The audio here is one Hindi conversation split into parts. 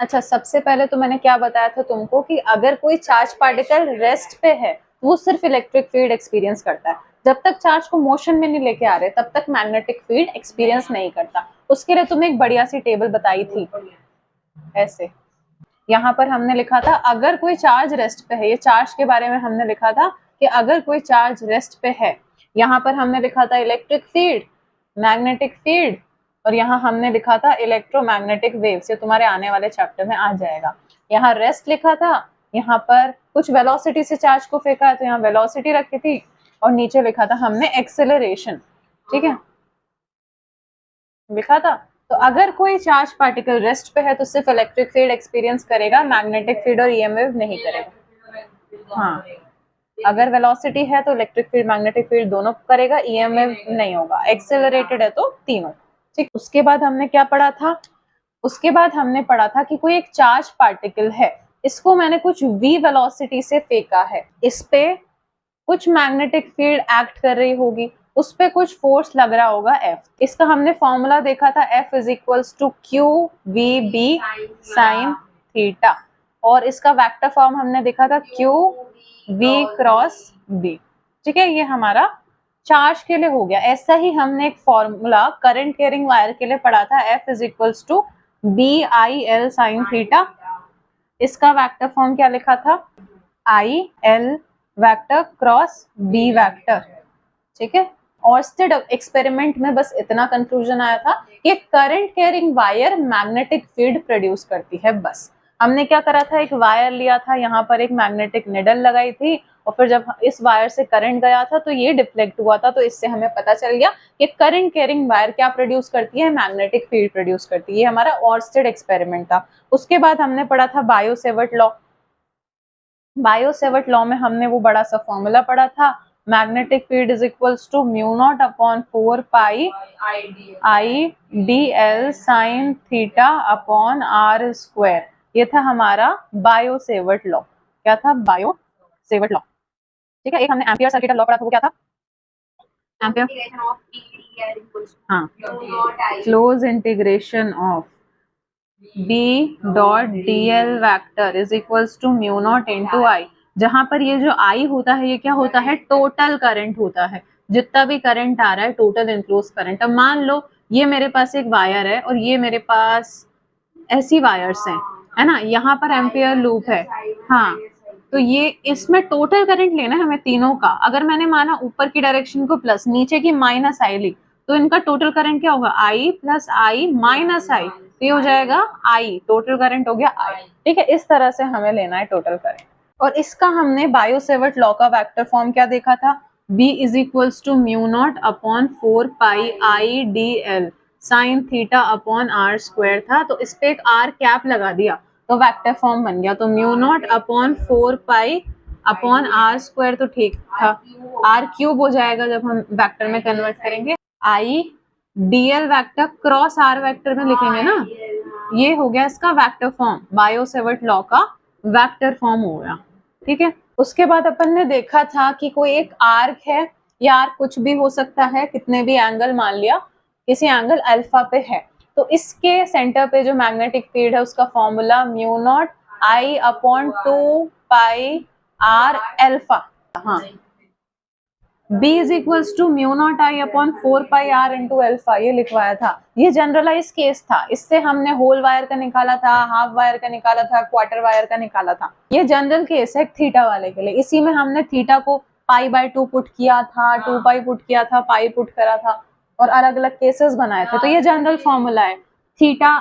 अच्छा, सबसे पहले तो मैंने क्या बताया था तुमको कि अगर कोई चार्ज पार्टिकल रेस्ट पे है वो सिर्फ इलेक्ट्रिक फील्ड एक्सपीरियंस करता है। जब तक चार्ज को मोशन में नहीं लेके आ रहे तब तक मैग्नेटिक फील्ड एक्सपीरियंस नहीं करता। उसके लिए तुम्हें एक बढ़िया सी टेबल बताई थी ऐसे। यहाँ पर हमने लिखा था अगर कोई चार्ज रेस्ट पे है, ये चार्ज के बारे में हमने लिखा था कि अगर कोई चार्ज रेस्ट पे है। यहाँ पर हमने लिखा था इलेक्ट्रिक फील्ड, मैग्नेटिक फील्ड, और यहाँ हमने लिखा था इलेक्ट्रोमैग्नेटिक वेव्स। ये तुम्हारे आने वाले चैप्टर में आ जाएगा। यहाँ रेस्ट लिखा था, यहाँ पर कुछ वेलोसिटी से चार्ज को फेंका है तो यहाँ वेलोसिटी रखी थी, और नीचे लिखा था हमने एक्सेलरेशन। ठीक है, लिखा था। तो अगर कोई चार्ज पार्टिकल रेस्ट पे है तो सिर्फ इलेक्ट्रिक फील्ड एक्सपीरियंस करेगा, मैग्नेटिक फील्ड और ईएमएफ नहीं करेगा। हाँ, अगर वेलोसिटी है तो इलेक्ट्रिक फील्ड मैग्नेटिक फील्ड दोनों करेगा, ईएमएफ नहीं होगा। एक्सेलरेटेड है तो तीनों। ठीक, उसके बाद हमने क्या पढ़ा था? उसके बाद हमने पढ़ा था कि कोई एक चार्ज पार्टिकल है, इसको मैंने कुछ v वेलोसिटी से फेंका है, इस पे कुछ मैग्नेटिक फील्ड एक्ट कर रही होगी, उस पे कुछ फोर्स लग रहा होगा F। इसका हमने फॉर्मूला देखा था F is equals to q we B sine theta, और इसका वेक्टर फॉर्म हमने देखा था क्यू वी क्रॉस बी। ठीक है, ये हमारा चार्ज के लिए हो गया। ऐसा ही हमने एक फॉर्मूला करंट कैरिंग वायर के लिए पढ़ा था F is equals to B I L sine theta. इसका वेक्टर फॉर्म क्या लिखा था? I L vector cross B vector. ठीक है, ऑर्स्टेड एक्सपेरिमेंट में बस इतना कंक्लूजन आया था कि current carrying wire magnetic field produce करती है। बस हमने क्या करा था, एक वायर लिया था, यहाँ पर एक मैग्नेटिक निडल लगाई थी, और फिर जब इस वायर से करंट गया था तो ये डिफ्लेक्ट हुआ था। तो इससे हमें पता चल गया कि करंट कैरिंग वायर क्या प्रोड्यूस करती है, मैग्नेटिक फील्ड प्रोड्यूस करती है। ये हमारा ऑर्स्टेड एक्सपेरिमेंट था। उसके बाद हमने पढ़ा था Biot Savart law. Biot Savart law में हमने वो बड़ा सा फॉर्मूला पढ़ा था, magnetic field is equals to mu naught upon 4 pi I d l sine theta upon are square. ये था हमारा बायो सेवर्ट लॉ। क्या था? Biot Savart law. ठीक है, एक हमने एम्पियर सर्किट लॉ पढ़ा था, वो क्या था? एम्पियर, हाँ, close integration of B dot D L vector is equals to mu not into I. जहां पर ये जो आई होता है, ये क्या होता है? टोटल करंट होता है। जितना भी करंट आ रहा है टोटल इनक्लोज करंट। अब मान लो ये मेरे पास एक वायर है और ये मेरे पास ऐसी वायर्स हैं, है ना, यहाँ पर एम्पियर लूप है। हाँ, तो ये इसमें टोटल करंट लेना है हमें तीनों का। अगर मैंने माना ऊपर की डायरेक्शन को प्लस, नीचे की माइनस आई ली, तो इनका टोटल करंट क्या होगा? आई प्लस आई माइनस आई, तो ये हो जाएगा आई, टोटल करंट हो गया आई। ठीक है, इस तरह से हमें लेना है टोटल करंट। और इसका हमने बायो सेवर्ट लॉ का वेक्टर फॉर्म क्या देखा था? B is equals to mu naught upon 4 pi I d l sine theta upon are square था। तो इस पे एक आर कैप लगा दिया तो वेक्टर फॉर्म बन गया। तो mu naught upon 4 pi upon are square, तो ठीक था, आर क्यूब हो जाएगा जब हम वेक्टर में कन्वर्ट करेंगे। I DL vector cross R vector में लिखेंगे ना, ये हो गया इसका vector form. Biot Savart law का वेक्टर फॉर्म हो गया। ठीक है, उसके बाद अपन ने देखा था कि कोई एक आर्क है, या आर्क कुछ भी हो सकता है, कितने भी एंगल, मान लिया किसी एंगल अल्फा पे है, तो इसके सेंटर पे जो मैग्नेटिक फील्ड है उसका formula mu not I upon 2 pi R alpha. हाँ, B is equals to mu not I upon 4 pi R into alpha, ये लिखवाया था। ये जनरलाइज केस था, इससे हमने होल वायर का निकाला था, हाफ वायर का निकाला था, क्वार्टर वायर का निकाला था। ये जनरल केस है थीटा वाले के लिए। इसी में हमने थीटा को पाई बाय 2 पुट किया था, 2 पाई पुट किया था, पाई पुट करा था, और अलग अलग केसेस बनाए थे। तो ये जनरल फॉर्मूला है। थीटा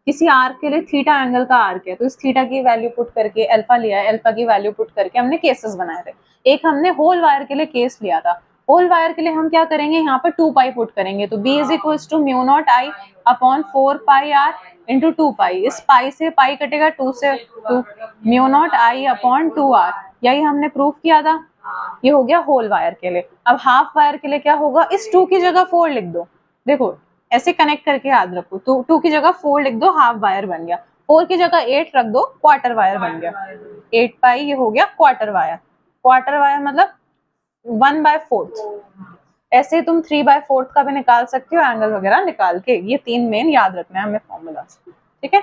किसी आर्क के लिए थीटा एंगल का आर्क है, तो इस थीटा की वैल्यू पुट करके अल्फा लिया है, अल्फा की वैल्यू पुट करके हमने केसेस बनाए थे। एक हमने होल वायर के लिए केस लिया था। होल वायर के लिए हम क्या करेंगे, यहाँ पर 2 पाई पुट करेंगे, तो B is equals to mu not I upon 4 pi R into 2 pi. इस पाई से पाई कटेगा, 2 से 2, mu not I upon 2 R. यही हमने प्रूफ किया था। ये हो गया होल वायर के लिए। अब हाफ वायर के लिए क्या होगा, इस 2 की जगह 4 लिख दो। देखो ऐसे कनेक्ट करके याद रखो, तो 2 की जगह 4 लिख दो, हाफ वायर बन गया। 4 की जगह 8 रख दो, क्वार्टर वायर बन गया। 8 पाई, ये हो गया क्वार्टर वायर। क्वार्टर वायर मतलब 1/4। ऐसे तुम 3/4 का भी निकाल सकते हो एंगल वगैरह निकाल के। ये 3 मेन याद रखना है हमें फॉर्मूला। ठीक है,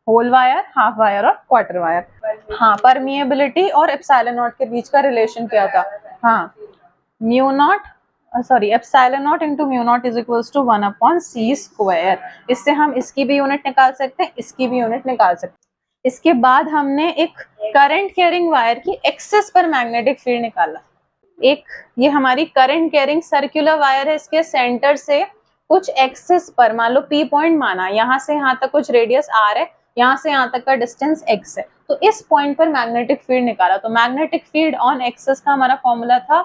होल वायर, हाफ वायर और क्वार्टर वायर। हाँ, परमिएबिलिटी और एप्सिलॉन नॉट के बीच का रिलेशन क्या था? हाँ, mu naught epsilon naught into mu naught is equals to 1 upon C square. इससे हम इसकी भी यूनिट निकाल सकते हैं, इसकी भी यूनिट निकाल सकते हैं। इसके बाद हमने एक करंट कैरिंग वायर की एक्सिस पर मैग्नेटिक फील्ड निकाला। एक ये हमारी करंट कैरिंग सर्कुलर वायर है, इसके सेंटर से कुछ एक्सिस पर मान लो पी पॉइंट माना, यहाँ से यहाँ तक कुछ रेडियस आर है, यहाँ से यहाँ तक का डिस्टेंस एक्स है, तो इस पॉइंट पर मैग्नेटिक फील्ड निकाला। तो मैग्नेटिक फील्ड ऑन एक्सिस का हमारा फॉर्मूला था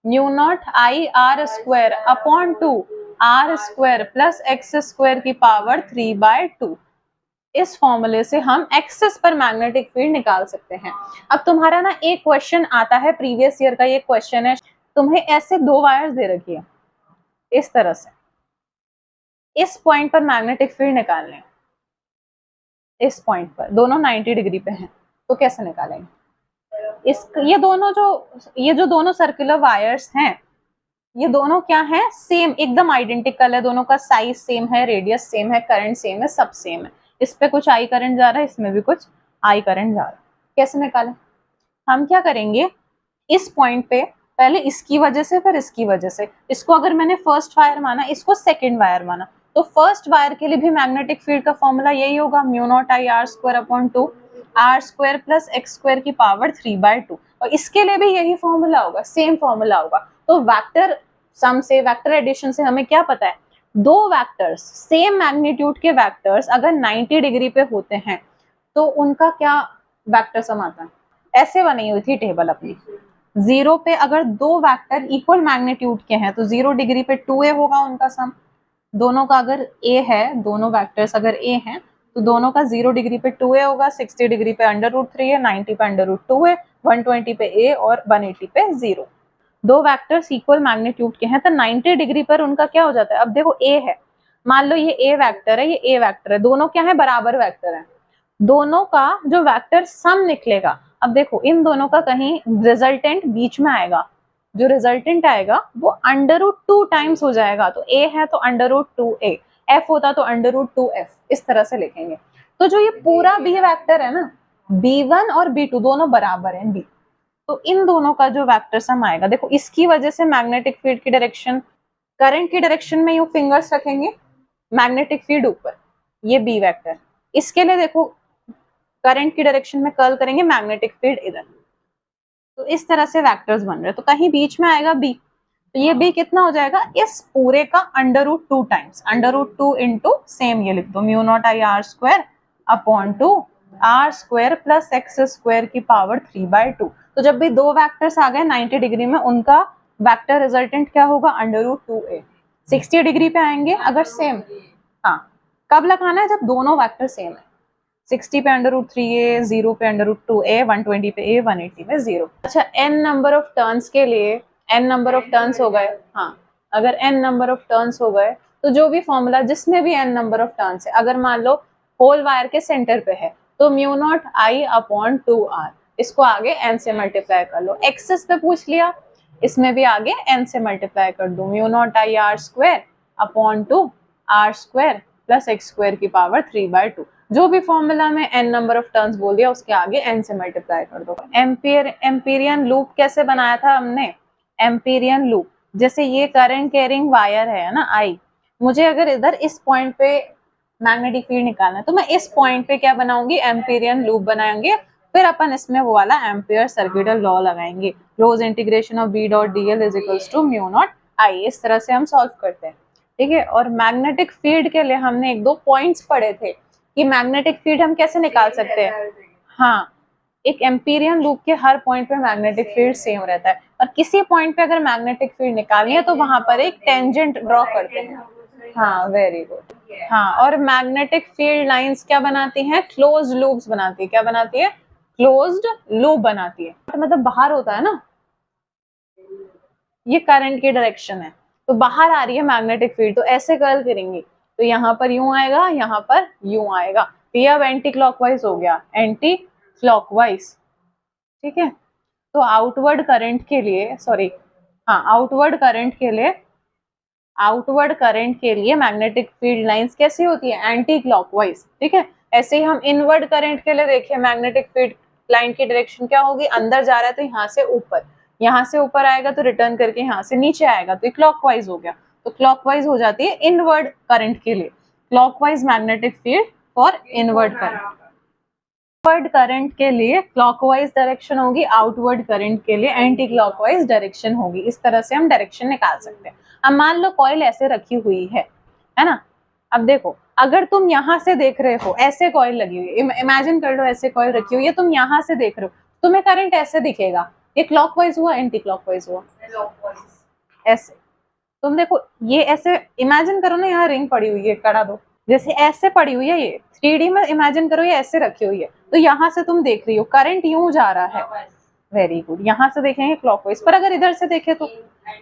mu not I R square upon 2 R square plus X square की पावर 3/2। इस फॉर्मूले से हम एक्सिस पर मैग्नेटिक फील्ड निकाल सकते हैं। अब तुम्हारा ना एक क्वेश्चन आता है, प्रीवियस ईयर का ये क्वेश्चन है, तुम्हें ऐसे दो वायर्स दे रखी है इस तरह से, इस पॉइंट पर मैग्नेटिक फील्ड निकालने, इस पॉइंट पर दोनों 90 डिग्री पे हैं, तो कैसे निकालेंगे? ये जो दोनों सर्कुलर वायर्स हैं, ये दोनों क्या है? सेम, एकदम आइडेंटिकल है, दोनों का साइज सेम है, रेडियस सेम है, करंट सेम है, सब सेम है। इस पे कुछ आई करंट जा रहा है, इसमें भी कुछ आई करंट जा रहा है। कैसे निकालें? हम क्या करेंगे, इस पॉइंट पे पहले इसकी वजह से फिर इसकी वजह से, इसको अगर मैंने फर्स्ट वायर माना, इसको सेकेंड वायर माना, तो फर्स्ट वायर के लिए भी मैग्नेटिक फील्ड का फॉर्मूला यही होगा, mu not I R square upon 2 R square plus X square की पावर 3/2। और इसके लिए भी यही फॉर्मूला होगा, सेम फॉर्मूला होगा। तो वेक्टर सम से, वेक्टर एडिशन से हमें क्या पता है, दो वेक्टर्स, सेम मैग्नीट्यूड के वेक्टर्स अगर 90 डिग्री पे होते हैं तो उनका क्या वेक्टर सम आता है? ऐसे बनी हुई थी टेबल अपनी, जीरो पे अगर दो वेक्टर इक्वल मैग्नीट्यूड के हैं तो 0 डिग्री पे 2a होगा उनका सम। दोनों का अगर a है, दोनों वेक्टर्स अगर a हैं तो दोनों का 0 डिग्री पे 2a होगा, 60 डिग्री पे √3 है, 90 पे √2 है, 120 पे a और 180 पे 0। दो वेक्टर्स इक्वल मैग्नीट्यूड के हैं तो 90 डिग्री पर उनका क्या हो जाता है? अब देखो a है, मान लो ये a वेक्टर है, ये a वेक्टर है, दोनों क्या है? बराबर वेक्टर है। दोनों का जो वेक्टर सम निकलेगा, अब देखो इन दोनों का कहीं रिजल्टेंट बीच में आएगा, जो रिजल्टेंट आएगा वो √2 टाइम्स हो जाएगा। तो a है तो √2a, f होता तो √2f, इस तरह से लिखेंगे। तो जो ये पूरा b वेक्टर है ना, b1 और b2 दोनों बराबर हैं b, तो इन दोनों का जो वेक्टर सम आएगा, देखो इसकी वजह से मैग्नेटिक फील्ड की डायरेक्शन, करंट की डायरेक्शन में यू फिंगर्स रखेंगे, मैग्नेटिक फील्ड ऊपर, ये बी वेक्टर। इसके लिए देखो करंट की डायरेक्शन में कर्ल करेंगे, मैग्नेटिक फील्ड इधर। तो इस तरह से वेक्टर्स बन रहे हैं, तो कहीं बीच में आएगा बी, तो ये बी कितना हो जाएगा? इस पूरे का √2 टाइम्स, √2 इंटू सेम ये लिख दो, mu not I R square upon 2 R square plus X square की पावर 3/2। तो जब भी दो वेक्टर्स आ गए 90 डिग्री में, उनका वेक्टर रिजल्टेंट क्या होगा? √2a। 60 डिग्री पे आएंगे अगर सेम, हाँ कब लगाना है? जब दोनों वेक्टर सेम है, 60 पे √3a, 0 पे √2a, 120 पे a, 180 पे 0। अच्छा, n नंबर ऑफ टर्न्स के लिए n नंबर ऑफ टर्न्स हो गए, हाँ अगर n नंबर ऑफ टर्न्स हो गए तो जो भी फॉर्मूला जिसमें भी n नंबर ऑफ टर्न्स है, अगर मान लो होल वायर के सेंटर पे है तो mu not I upon 2r, इसको आगे n से मल्टीप्लाई कर लो। एक्सिस पे पूछ लिया, इसमें भी आगे n से मल्टीप्लाई कर दो, mu not I R square upon 2 R square plus X square की पावर 3/2। जो भी फॉर्मूला में n नंबर ऑफ टर्न्स बोल दिया उसके आगे n से मल्टीप्लाई कर दो। एम्पीरियन लूप कैसे बनाया था हमने? एम्पीरियन लूप, जैसे ये करंट कैरिंग वायर है ना आई, मुझे अगर इधर इस पॉइंट पे मैग्नेटिक फील्ड निकालना है तो मैं इस पॉइंट पे क्या बनाऊंगी? एम्पीरियन लूप बनाएंगे, फिर अपन इसमें वो वाला एम्पियर सर्किटल लॉ लगाएंगे, close integration of b dot dl is equals to mu not I. इस तरह से हम सॉल्व करते हैं, ठीक है। और मैग्नेटिक फील्ड के लिए हमने एक दो पॉइंट्स पढ़े थे कि मैग्नेटिक फील्ड हम कैसे निकाल सकते हैं। हाँ, एक एम्पीरियन लूप के हर पॉइंट पे मैग्नेटिक फील्ड सेम रहता है, और किसी पॉइंट पे अगर मैग्नेटिक फील्ड निकालनी है तो वहां पर एक टेंजेंट ड्रॉ करते हैं। हाँ वेरी गुड। हाँ, और मैग्नेटिक फील्ड लाइंस क्या बनाती हैं? क्लोज्ड लूप्स बनाती है। क्या बनाती है? क्लोज्ड लूप बनाती है, मतलब बाहर होता है ना, ये करंट की डायरेक्शन है तो बाहर आ रही है मैग्नेटिक फील्ड, तो ऐसे कर्ल करेंगे तो यहाँ पर यूं आएगा, यहाँ पर यूं आएगा, तो ये अब एंटी क्लॉकवाइज हो गया, एंटी क्लॉकवाइज, ठीक है। तो आउटवर्ड करंट के लिए, सॉरी हाँ, आउटवर्ड करंट के लिए मैग्नेटिक फील्ड लाइंस कैसी होती है? एंटी क्लॉकवाइज, ठीक है। ऐसे ही हम इनवर्ड करंट के लिए देखिए, मैग्नेटिक फील्ड लाइन की डायरेक्शन क्या होगी, अंदर जा रहा है तो यहाँ से ऊपर, यहाँ से ऊपर आएगा तो रिटर्न करके यहाँ से नीचे आएगा, तो ये क्लॉकवाइज हो गया। तो क्लॉकवाइज हो जाती है इनवर्ड करंट के लिए, clockwise magnetic field for inward current. Outward current के लिए क्लॉकवाइज डायरेक्शन होगी, आउटवर्ड करंट के लिए एंटी क्लॉकवाइज डायरेक्शन होगी। इस तरह से हम डायरेक्शन निकाल सकते हैं। अब मान लो कॉइल ऐसे रखी हुई है ना। अब देखो, अगर तुम यहाँ से देख रहे हो, ऐसे कॉइल लगी हुई है, इमेजिन कर लो ऐसे कॉइल रखी हुई है, तुम यहाँ से देख रहे हो, तुम्हें करंट ऐसे दिखेगा। ये क्लॉकवाइज हुआ, एंटी क्लॉकवाइज हुआ? ऐसे। तुम देखो ये ऐसे इमेजिन करो ना, यहाँ रिंग पड़ी हुई है, कड़ा दो, जैसे ऐसे पड़ी हुई है, ये 3D में इमेजिन करो, ये ऐसे रखी हुई है, तो यहाँ से तुम देख रही हो करंट यूं जा रहा है। वेरी गुड, यहाँ से देखेंगे क्लॉकवाइज, पर अगर इधर से देखे तो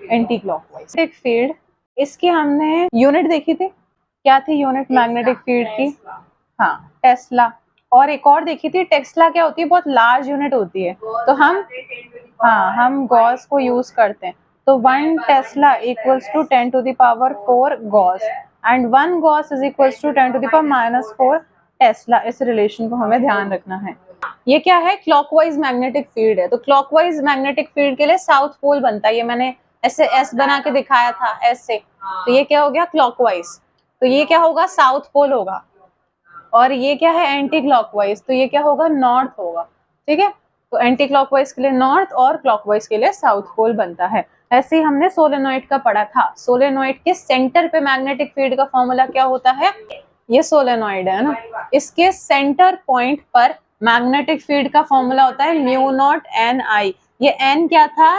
एंटी क्लॉकवाइज। एक फील्ड, इसकी हमने यूनिट देखी थी, क्या थी यूनिट मैग्नेटिक फील्ड की? हाँ, टेस्ला। और एक और देखी थी, टेस्ला क्या होती है, बहुत लार्ज यूनिट होती है, तो हम गॉस को यूज करते हैं। तो 1 tesla equals to 10 to the power 4 gauss, and 1 gauss is equals to 10 to the power -4 tesla. इस रिलेशन को हमें ध्यान रखना है। ये क्या है, क्लॉकवाइज मैग्नेटिक फील्ड है, तो क्लॉकवाइज मैग्नेटिक फील्ड के लिए साउथ पोल बनता है। ये मैंने ऐसे एस बना के दिखाया था, ऐसे, तो ये क्या हो गया, क्लॉकवाइज। तो ये क्या होगा, साउथ पोल होगा। और ये क्या है, एंटी क्लॉकवाइज, तो ये क्या होगा, नॉर्थ होगा। ठीक है, तो एंटी क्लॉकवाइज के लिए नॉर्थ और क्लॉकवाइज के लिए साउथ पोल बनता है। ऐसे ही हमने सोलेनोइड का पढ़ा था। सोलेनोइड के सेंटर पे मैग्नेटिक फील्ड का फॉर्मूला क्या होता है, ये सोलेनोइड है ना, इसके सेंटर पॉइंट पर मैग्नेटिक फील्ड का फॉर्मूला होता है म्यू नॉट एन आई। ये एन क्या था,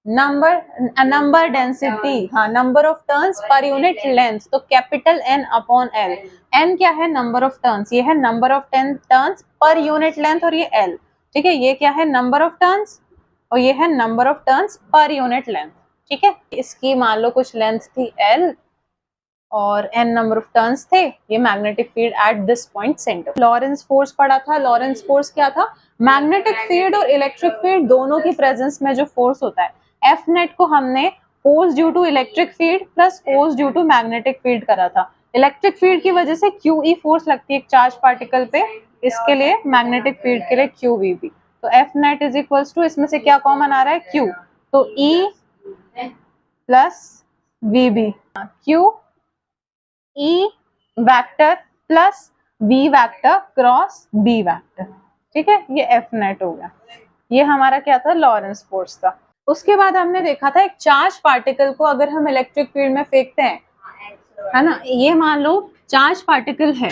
नंबर डेंसिटी, हाँ, number of turns per unit length, तो capital N upon L. N क्या है, नंबर ऑफ टर्न्स, ये है number of turns per unit length, और ये एल। ठीक है, ये क्या है, नंबर ऑफ टर्न्स, और ये है number of turns per unit length. ठीक है, इसकी मान लो कुछ लेंथ थी एल और एन नंबर ऑफ टर्न्स थे, ये magnetic field at this point centre. Lawrence force पढ़ा था। लॉरेंस फोर्स क्या था, मैग्नेटिक फील्ड और इलेक्ट्रिक फील्ड दोनों की प्रेजेंस में जो फोर्स होता है। एफ नेट को हमने force due to electric field plus force due to magnetic field करा था। इलेक्ट्रिक फील्ड की वजह से क्यू ई फोर्स लगती है एक चार्ज पार्टिकल पे, इसके लिए मैग्नेटिक फील्ड के लिए क्यू वी बी। तो F net is equals to, इसमें से क्या कॉमन आ रहा है, क्यू, तो E plus V B, Q E vector plus V vector cross B vector. ठीक है, ये एफ नेट हो गया। ये हमारा क्या था, लॉरेंस फोर्स था। उसके बाद हमने देखा था एक चार्ज पार्टिकल को अगर हम इलेक्ट्रिक फील्ड में फेंकते हैं, है ना, ये मान लो चार्ज पार्टिकल है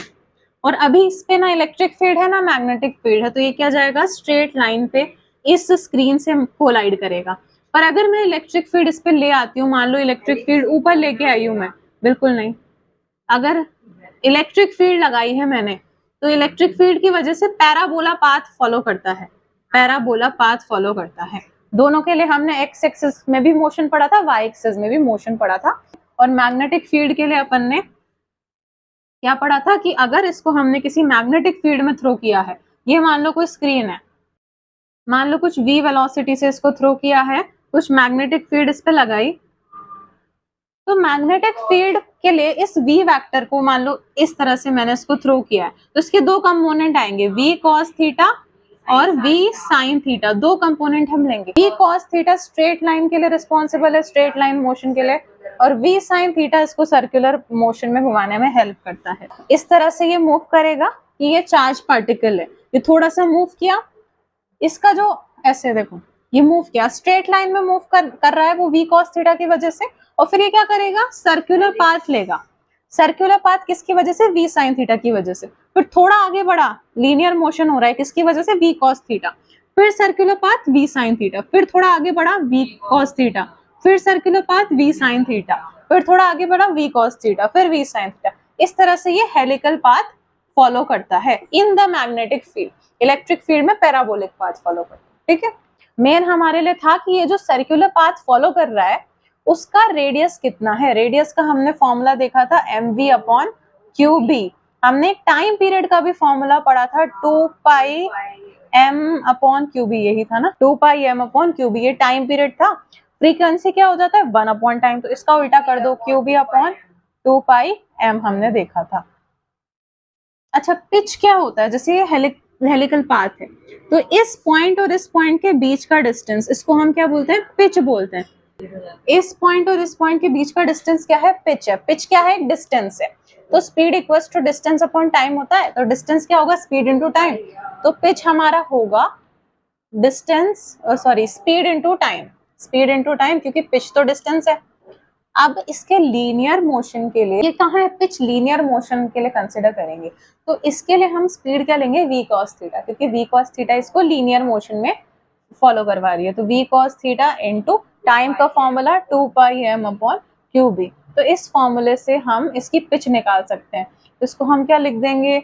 और अभी इस पे ना इलेक्ट्रिक फील्ड है ना मैग्नेटिक फील्ड है, तो ये क्या जाएगा, स्ट्रेट लाइन पे इस स्क्रीन से कोलाइड करेगा। पर अगर मैं इलेक्ट्रिक फील्ड इस पे ले आती हूँ, मान लो इलेक्ट्रिक फील्ड ऊपर लेके आई हूँ मैं, बिल्कुल नहीं, अगर इलेक्ट्रिक फील्ड लगाई है मैंने, तो इलेक्ट्रिक फील्ड की वजह से पैराबोला पाथ फॉलो करता है, पैराबोला पाथ फॉलो करता है। दोनों के लिए हमने एक्स एक्सिस में भी मोशन पढ़ा था, वाई एक्सिस में भी मोशन पढ़ा था। और मैग्नेटिक फील्ड के लिए अपन ने क्या पढ़ा था कि अगर इसको हमने किसी मैग्नेटिक फील्ड में थ्रो किया है, ये मान लो कोई स्क्रीन है, मान लो कुछ v वेलोसिटी से इसको थ्रो किया है, कुछ मैग्नेटिक फील्ड इस पे लगाई, तो मैग्नेटिक फील्ड के लिए इस v वेक्टर को मान लो इस तरह से मैंने इसको थ्रो किया है, तो इसके दो कंपोनेंट आएंगे, v cos थीटा और v sin थीटा, दो कंपोनेंट हम लेंगे। v cos theta straight line के लिए रिस्पॉन्सिबल है, स्ट्रेट लाइन मोशन के लिए, और v sin थीटा इसको सर्कुलर मोशन में घुमाने में हेल्प करता है। इस तरह से ये मूव करेगा कि ये चार्ज पार्टिकल है, ये थोड़ा सा मूव किया, इसका जो ऐसे देखो ये मूव किया, स्ट्रेट लाइन में मूव कर रहा है वो v cos थीटा की वजह से, और फिर ये क्या करेगा, सर्कुलर पाथ लेगा। सर्कुलर पाथ किसकी वजह से, v sin थीटा की वजह से। फिर थोड़ा आगे बढ़ा, लीनियर मोशन हो रहा है किसकी वजह से, v cos थीटा, फिर circular path v sin theta, फिर थोड़ा आगे बढ़ा v cos थीटा, फिर circular path v sin theta, फिर थोड़ा आगे बढ़ा v cos थीटा, फिर v sin थीटा। इस तरह से ये हेलिकल पाथ फॉलो करता है in the magnetic field. Electric field में पैराबोलिक पाथ फॉलो करता है। ठीक है, मेन हमारे लिए था कि ये जो सर्कुलर पाथ फॉलो कर रहा है उसका रेडियस कितना है। रेडियस का हमने फॉर्मूला देखा था mv अपॉन qb। हमने टाइम पीरियड का भी फॉर्मूला पढ़ा था 2 पाई m अपॉन qb, यही था ना, 2 पाई m अपॉन qb, ये टाइम पीरियड था। फ्रीक्वेंसी क्या हो जाता है, 1 अपॉन टाइम, तो इसका उल्टा कर दो, qb अपॉन 2 पाई m हमने देखा था। अच्छा, पिच क्या होता है? जैसे ये हेलिकल पाथ है, तो इस पॉइंट और इस पॉइंट के बीच का डिस्टेंस, इसको हम क्या बोलते हैं? पिच बोलते हैं। इस पॉइंट और इस पॉइंट के बीच का डिस्टेंस क्या है? पिच है। पिच क्या है? एक डिस्टेंस है। तो speed equals to distance upon time होता है, तो डिस्टेंस क्या होगा? Speed into time. तो पिच हमारा होगा distance, sorry, speed into time. Speed into time, क्योंकि पिच तो डिस्टेंस है। अब इसके लीनियर मोशन के लिए, ये कहाँ है? पिच लीनियर मोशन के लिए कंसिडर करेंगे, तो इसके लिए हम स्पीड क्या लेंगे? v cos थीटा, क्योंकि v cos थीटा इसको लीनियर मोशन में फॉलो करवा रही है। तो v cos theta into time का formula 2 pi m upon Q B. तो इस फॉर्मूले से हम इसकी पिच निकाल सकते हैं। तो इसको हम क्या लिख देंगे?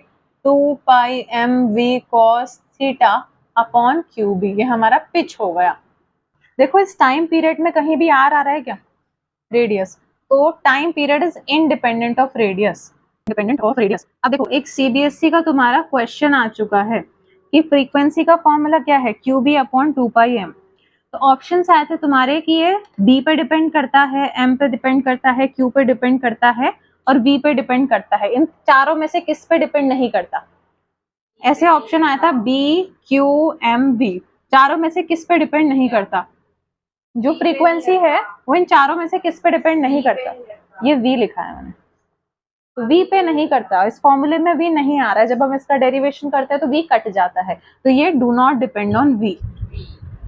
2 pi m v cos theta upon Q B, ये हमारा पिच हो गया। देखो इस टाइम पीरियड में कहीं भी आर आ रहा है क्या? रेडियस। तो time period is independent of radius, independent of radius. अब देखो एक सीबीएसई का तुम्हारा क्वेश्चन आ चुका है कि फ्रीक्वेंसी का फॉर्मूला क्या है? क्यू बी अपॉन 2 पाई एम। तो ऑप्शंस आए थे तुम्हारे कि ये बी पे डिपेंड करता है, एम पे डिपेंड करता है, क्यू पे डिपेंड करता है और वी पे डिपेंड करता है। इन चारों में से किस पे डिपेंड नहीं करता? ऐसे ऑप्शन आया था बी, क्यू, एम, वी, चारों में से किस पे डिपेंड नहीं करता? जो फ्रीक्वेंसी है वो इन चारों में से किस पे डिपेंड नहीं करता? ये v लिखा है मैंने, तो v पे नहीं करता। इस फॉर्मूले में v नहीं आ रहा है, जब हम इसका डेरिवेशन करते हैं तो v कट जाता है। तो ये do not depend on v,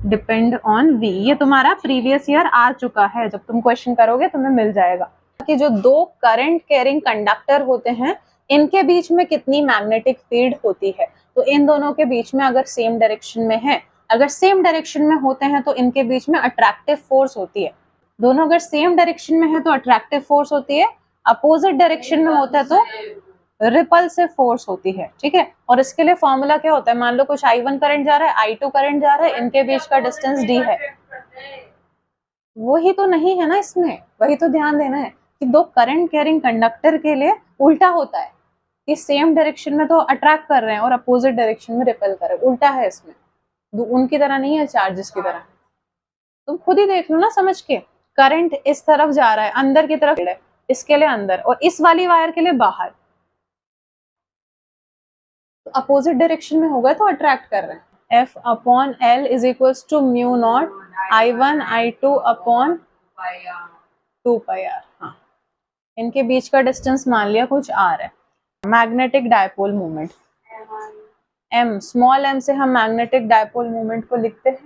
depend on v। ये तुम्हारा प्रीवियस ईयर आ चुका है, जब तुम क्वेश्चन करोगे तुम्हें मिल जाएगा कि जो दो करंट कैरिंग कंडक्टर होते हैं इनके बीच में कितनी मैग्नेटिक फील्ड होती है। तो इन दोनों के बीच में अगर सेम डायरेक्शन में है, अगर सेम डायरेक्शन में होते हैं तो इनके बीच में अट्रैक्टिव फोर्स होती है। दोनों अगर सेम डायरेक्शन में है तो अट्रैक्टिव फोर्स होती है, अपोजिट डायरेक्शन में होता है तो रिपल्सिव फोर्स होती है। ठीक है, और इसके लिए फॉर्मूला क्या होता है? मान लो कुछ I1 करंट जा रहा है, I2 करंट जा रहा है, इनके बीच का डिस्टेंस d है। वही तो नहीं है ना इसमें, वही तो ध्यान देना है कि दो करंट कैरिंग कंडक्टर के लिए उल्टा होता है कि सेम डायरेक्शन में तो अट्रैक्ट कर रहे हैं और अपोजिट डायरेक्शन में रिपेल कर रहे हैं, उल्टा है इसमें। उनकी तरह नहीं है चार्जेस की तरह। तुम खुद ही देख लो ना समझ के, करंट इस तरफ जा रहा है, अंदर की तरफ है, इसके लिए अंदर और इस वाली वायर के लिए बाहर, तो अपोजिट डायरेक्शन में होगा तो अट्रैक्ट कर रहे हैं। F upon L is equals to mu naught I1 I2 upon 2 pi R. हाँ, इनके बीच का डिस्टेंस मान लिया कुछ r है। Magnetic dipole moment m, small m से हम मैग्नेटिक डायपोल मोमेंट को लिखते हैं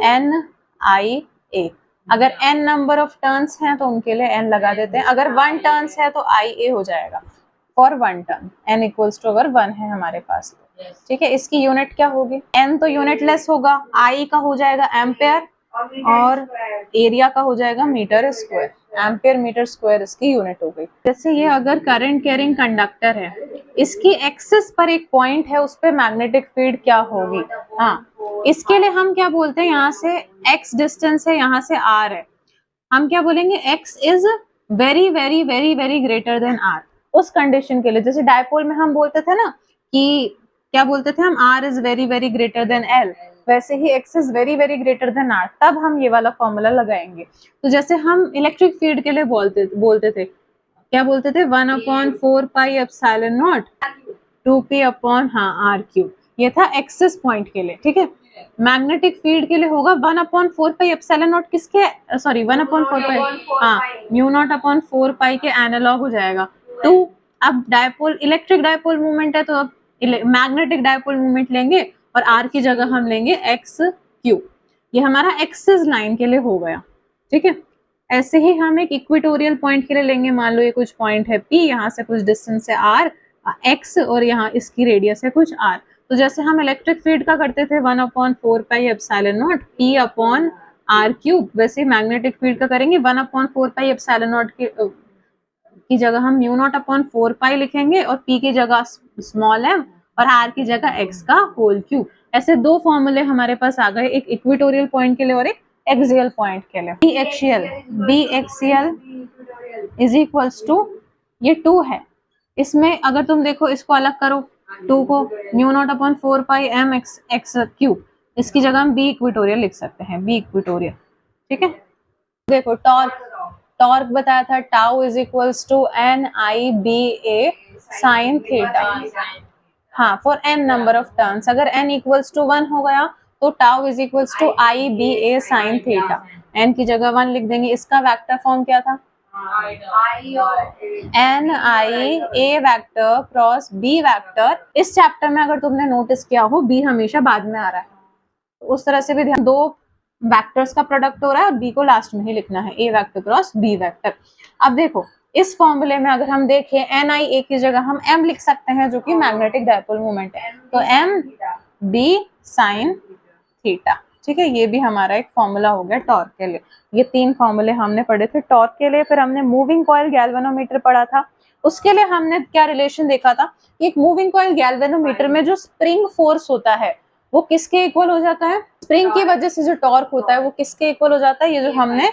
n i a। अगर n नंबर ऑफ टर्न्स हैं तो उनके लिए n लगा देते हैं, अगर 1 टर्न्स है तो i a हो जाएगा for 1 turn. n equals to अगर 1 है हमारे पास तो ठीक है, इसकी यूनिट क्या होगी? n तो यूनिट लेस होगा, i का हो जाएगा एम्पेयर और एरिया का हो जाएगा metre square. Ampere metre square इसकी यूनिट हो गई। जैसे ये अगर करंट कैरिंग कंडक्टर है, इसकी एक्सिस पर एक पॉइंट है, उस पर मैग्नेटिक फील्ड क्या होगी? हाँ, इसके लिए हम क्या बोलते हैं? यहाँ से x डिस्टेंस है, यहाँ से r है, हम क्या बोलेंगे? x is very very very very greater than r। उस कंडीशन के लिए, जैसे डायपोल में हम बोलते थे ना कि क्या बोलते थे हम? r is very very greater than l, वैसे ही x is very very greater than r, तब हम ये वाला फॉर्मूला लगाएंगे। तो जैसे हम इलेक्ट्रिक फील्ड के लिए बोलते थे, क्या बोलते थे? 1/4 pi epsilon naught 2p upon R cube, ये था एक्सिस पॉइंट के लिए। ठीक है, मैग्नेटिक फील्ड के लिए होगा 1/4 पाई एप्सिलॉन नॉट, किसके? सॉरी 1/4 पाई, हाँ, म्यू नॉट अपॉन 4 पाई के एनालॉग हो जाएगा 2। अब डायपोल, इलेक्ट्रिक डायपोल मूवमेंट है तो अब मैग्नेटिक डायपोल मूवमेंट लेंगे और आर की जगह हम लेंगे एक्स क्यूब। ये हमारा एक्सिस लाइन के लिए हो गया। ठीक है, ऐसे ही हम एक इक्वेटोरियल पॉइंट के लिए लेंगे, मान लो ये कुछ पॉइंट है P, यहाँ से कुछ डिस्टेंस है R x और यहाँ इसकी रेडियस है कुछ r। तो जैसे हम इलेक्ट्रिक फील्ड का करते थे 1/4 pi epsilon not P upon r cube, वैसे मैग्नेटिक फील्ड का करेंगे 1/4 पाई एप्सिलॉन नॉट की जगह हम म्यू नॉट अपॉन 4 पाई लिखेंगे और P की जगह स्मॉल m और r की जगह x का होल क्यूब। ऐसे दो फॉर्मूले हमारे पास आ गए, एक इक्वेटोरियल पॉइंट के लिए और एक एक्सियल पॉइंट के लिए। B axial is equals to, ये 2 है, इसमें अगर तुम देखो इसको अलग करो, 2 को म्यू नॉट अपॉन 4 पाई एम एक्स एक्स क्यूब, इसकी जगह हम बी इक्वेटोरियल लिख सकते हैं, बी इक्वेटोरियल। ठीक है, देखो टॉर्क, टॉर्क बताया था tau is equals to N I B A sine theta. हाँ, for n number of turns, अगर n इक्वल्स टू 1 हो गया तो tau is equals to I B A sine theta. n की जगह 1 लिख देंगे। इसका वेक्टर फॉर्म क्या था? एन आई ए वेक्टर क्रॉस बी वेक्टर। इस चैप्टर में अगर तुमने नोटिस किया हो, बी हमेशा बाद में आ रहा है, तो उस तरह से भी ध्यान, दो वेक्टर्स का प्रोडक्ट हो रहा है और बी को लास्ट में ही लिखना है, ए वेक्टर क्रॉस बी वेक्टर। अब देखो इस फॉर्मूले में अगर हम देखें, एन आई ए की जगह हम एम लिख सकते हैं जो कि मैग्नेटिक डायपोल मोमेंट है, तो एम बी साइन थीटा। ठीक है, ये भी हमारा एक फॉर्मूला हो गया टॉर्क के लिए। ये 3 फॉर्मूले हमने पढ़े थे टॉर्क के लिए। फिर हमने मूविंग कॉइल गैल्वेनोमीटर पढ़ा था, उसके लिए हमने क्या रिलेशन देखा था? एक मूविंग कॉइल गैल्वेनोमीटर में जो स्प्रिंग फोर्स होता है वो किसके इक्वल हो जाता है? स्प्रिंग की वजह से जो टॉर्क होता है वो किसके इक्वल हो जाता है? ये जो हमने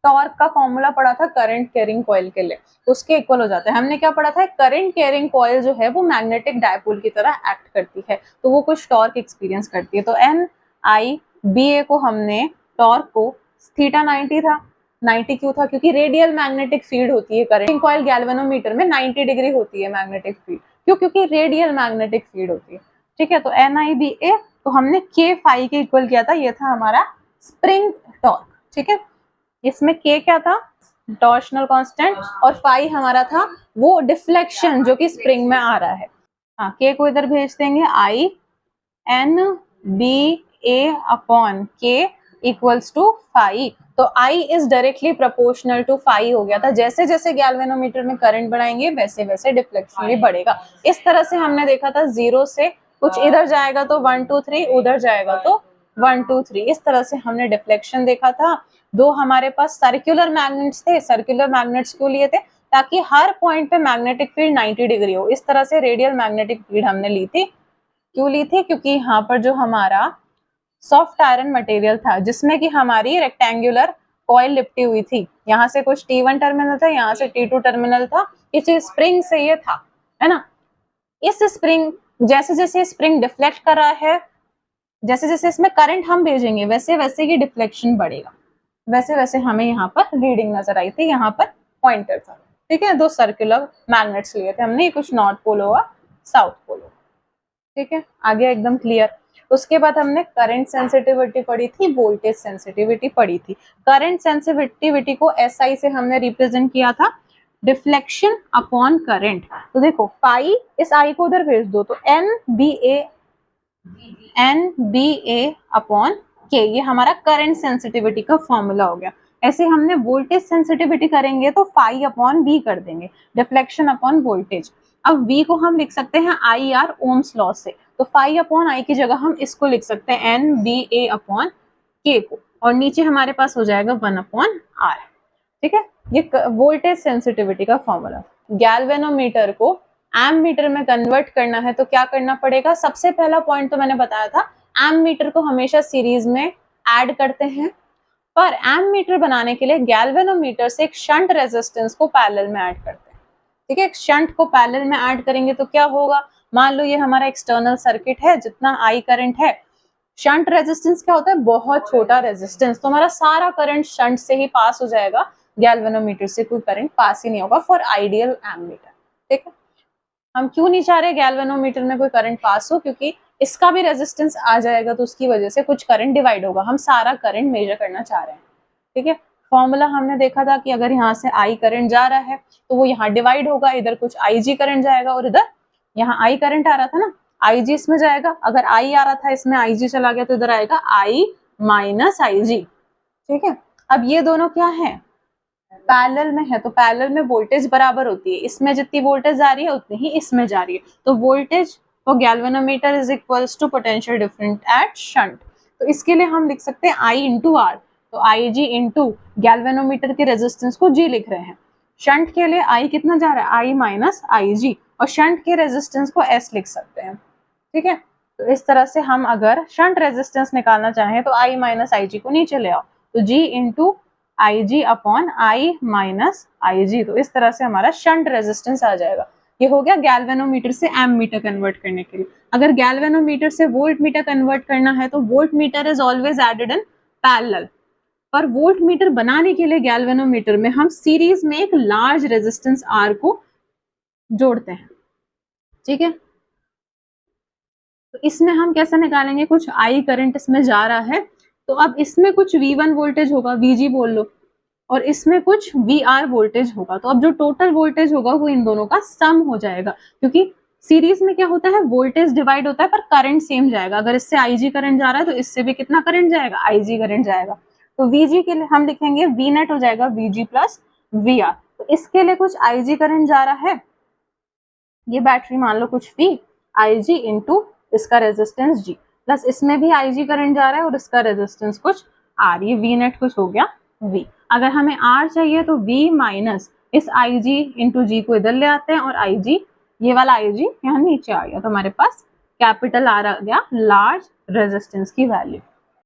टॉर्क का फॉर्मूला पढ़ा था करंट कैरिंग कॉइल के लिए, उसके इक्वल हो जाता है। हमने क्या पढ़ा था? करंट कैरिंग कॉइल जो है वो मैग्नेटिक डायपोल की तरह एक्ट करती है, तो वो कुछ टॉर्क एक्सपीरियंस करती है। तो एन आई बी ए को हमने टॉर्क को थीटा 90 था। 90 क्यों था? क्योंकि रेडियल मैग्नेटिक फील्ड होती है करंट कॉइल गैल्वेनोमीटर में, 90 डिग्री होती है मैग्नेटिक फील्ड। क्यों? क्योंकि रेडियल मैग्नेटिक फील्ड होती है। ठीक है, तो एन आई बी ए तो हमने के फाई के इक्वल किया था, ये था हमारा स्प्रिंग टॉर्क। ठीक है, इसमें के क्या था? टॉर्शनल कांस्टेंट, और फाई हमारा था वो डिफ्लेक्शन जो कि स्प्रिंग में आ रहा है। हाँ, के को इधर भेज देंगे, I N B A upon K equals to phi. तो I is directly proportional to phi हो गया था। जैसे जैसे गैल्वेनोमीटर में करंट बढ़ाएंगे वैसे वैसे डिफ्लेक्शन भी बढ़ेगा। इस तरह से हमने देखा था, 0 से कुछ इधर जाएगा तो 1 2 3, उधर जाएगा तो 1 2 3, इस तरह से हमने डिफ्लेक्शन देखा था। दो हमारे पास सर्कुलर मैग्नेट्स थे। सर्कुलर मैग्नेट्स क्यों लिए थे? ताकि हर पॉइंट पे मैग्नेटिक फील्ड 90 डिग्री हो। इस तरह से रेडियल मैग्नेटिक फील्ड हमने ली थी। क्यों ली थी? क्योंकि यहाँ पर जो हमारा सॉफ्ट आयरन मटेरियल था जिसमें कि हमारी रेक्टेंगुलर कॉइल लिपटी हुई थी, यहाँ से कुछ T1 टर्मिनल था, यहाँ से T2 टर्मिनल था, इस स्प्रिंग से ये था, है ना। इस स्प्रिंग, जैसे जैसे स्प्रिंग डिफ्लेक्ट कर रहा है, जैसे जैसे इसमें करंट हम भेजेंगे वैसे वैसे ही डिफ्लेक्शन बढ़ेगा। वैसे वैसे हमें यहाँ पर रीडिंग नजर आई थी, यहाँ पर पॉइंटर था। ठीक है, 2 सर्कुलर मैग्नेट्स लिए थे हमने, कुछ नॉर्थ पोल होगा, साउथ पोल होगा। ठीक है, आगे एकदम क्लियर। उसके बाद हमने करंट सेंसिटिविटी पढ़ी थी, वोल्टेज सेंसिटिविटी पढ़ी थी। करंट सेंसिटिविटी को एसआई से हमने रिप्रेजेंट किया था, डिफ्लेक्शन अपॉन करंट। तो देखो फाई, इस आई को उधर भेज दो, तो एन बी ए अपॉन के, ये हमारा करंट सेंसिटिविटी का फॉर्मूला हो गया। ऐसे हमने वोल्टेज सेंसिटिविटी करेंगे तो फाई अपॉन वी कर देंगे, डिफ्लेक्शन अपॉन वोल्टेज। अब v को हम लिख सकते हैं आई आर ओम्स लॉ से, तो फाई अपॉन आई की जगह हम इसको लिख सकते हैं एन बी ए अपॉन के को, और नीचे हमारे पास हो जाएगा 1 अपॉन आर। ठीक है, ये वोल्टेज सेंसिटिविटी का फॉर्मूला। गैल्वेनोमीटर को एम्मीटर में कन्वर्ट करना है तो क्या करना पड़ेगा? सबसे पहला पॉइंट तो मैंने बताया था, एम्मीटर को हमेशा सीरीज में ऐड करते हैं, पर एम्मीटर बनाने के लिए गैल्वेनोमीटर से एक शंट रेजिस्टेंस को पैरेलल में ऐड करते हैं। ठीक है, शंट को पैरेलल में ऐड करेंगे तो क्या होगा? मान लो ये हमारा एक्सटर्नल सर्किट है, जितना आई करंट है, शंट रेजिस्टेंस क्या होता है? बहुत छोटा रेजिस्टेंस, तो हमारा सारा करंट शंट से ही पास हो जाएगा, गैल्वेनोमीटर से कोई करंट पास ही नहीं होगा फॉर आइडियल एमीटर। ठीक है, हम क्यों नहीं चाह रहे गैल्वेनोमीटर में कोई करंट पास हो? क्योंकि इसका भी रेजिस्टेंस आ जाएगा तो उसकी वजह से कुछ करंट डिवाइड होगा, हम सारा करंट मेजर करना चाह रहे हैं। ठीक है, फॉर्मूला हमने देखा था कि अगर यहाँ से आई करंट जा रहा है तो वो यहाँ डिवाइड होगा, इधर कुछ आई जी करंट जाएगा और इधर यहाँ आई करंट आ रहा था ना, आई जी इसमें जाएगा। अगर आई आ रहा था इसमें आई जी चला गया तो इधर आएगा आई माइनस आई जी। ठीक है, अब ये दोनों क्या है? पैरेलल में है, तो पैरेलल में वोल्टेज बराबर होती है, इसमें जितनी वोल्टेज जा रही है उतनी ही इसमें जा रही है, तो voltage for galvanometer is equals to potential difference at shunt. तो इसके लिए हम लिख सकते हैं आई इंटू आर, तो आई जी इंटू गैल्वेनोमीटर के रेजिस्टेंस को जी लिख रहे हैं। शंट के लिए आई कितना जा रहा है? आई माइनस आई जी, और शंट के रेजिस्टेंस को एस लिख सकते हैं। ठीक है, तो इस तरह से हम अगर शंट रेजिस्टेंस निकालना चाहें तो आई माइनस आई जी को नीचे ले आओ, तो G into I G upon I minus I G, तो इस तरह से हमारा शंट रेजिस्टेंस आ जाएगा। ये हो गया गैल्वेनोमीटर से एमीटर कन्वर्ट करने के लिए। अगर गैल्वेनोमीटर से वोल्ट मीटर कन्वर्ट करना है तो voltmeter is always added in parallel, पर वोल्ट मीटर बनाने के लिए गैल्वेनोमीटर में हम सीरीज में एक लार्ज रेजिस्टेंस आर को जोड़ते हैं। ठीक है। तो इसमें हम कैसे निकालेंगे, कुछ I करंट इसमें जा रहा है, तो अब इसमें कुछ V1 वोल्टेज होगा, VG बोल लो, और इसमें कुछ VR वोल्टेज होगा। तो अब जो टोटल वोल्टेज होगा वो इन दोनों का सम हो जाएगा, क्योंकि सीरीज में क्या होता है, वोल्टेज डिवाइड होता है पर करंट सेम जाएगा। अगर इससे IG करंट जा रहा है तो इससे भी कितना करंट जाएगा, IG करंट जाएगा। तो VG के लिए हम लिखेंगे V नेट हो जाएगा VG प्लस VR। तो इसके लिए कुछ IG करंट जा रहा है, ये बैटरी मान लो कुछ V, IG इंटू इसका रेजिस्टेंस G, प्लस इसमें भी IG करंट जा रहा है और इसका रेजिस्टेंस कुछ R, ये V नेट कुछ हो गया V। अगर हमें R चाहिए तो V माइनस इस IG इंटू G को इधर ले आते हैं, और IG, ये वाला IG यहाँ नीचे आ गया, तो हमारे पास कैपिटल R आ गया, लार्ज रेजिस्टेंस की वैल्यू।